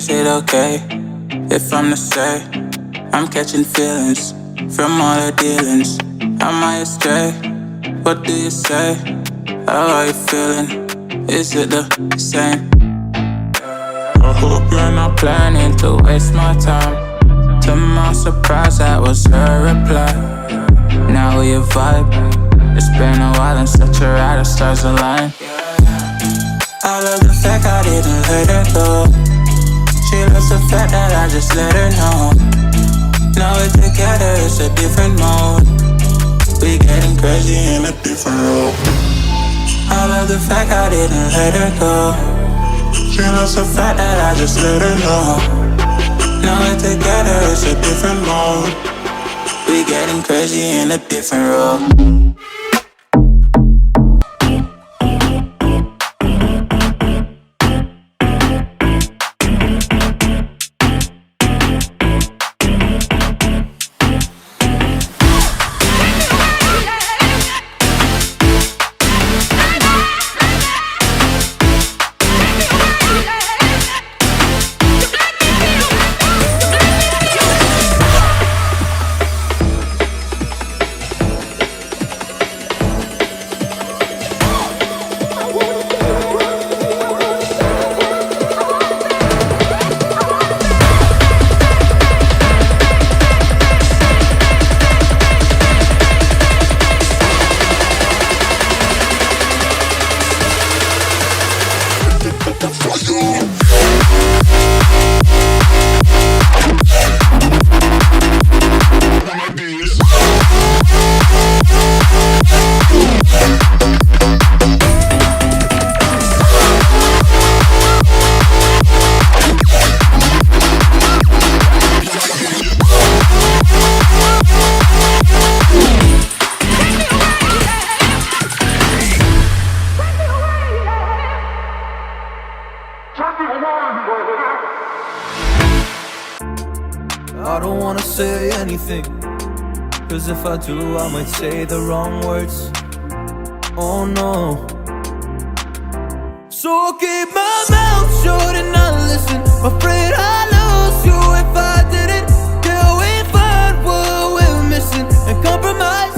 Is it okay if I'm to say I'm catching feelings from all the dealings? Am I astray? What do you say? How are you feeling? Is it the same? I hope you're not planning to waste my time. To my surprise, that was her reply. Now we vibe. It's been a while and such a ride, the stars align. I love the fact I didn't let her go. She loves the fact that I just let her know. Now we're together, it's a different mode. We getting crazy in a different role. I love the fact I didn't let her go. She loves the fact that I just let her know. Now we're together, it's a different mode. We getting crazy in a different role. I don't wanna say anything, cause if I do I might say the wrong words. Oh no. So I'll keep my mouth shut and not listen. Afraid I'd lose you if I didn't. Till we find what we're missing and compromise.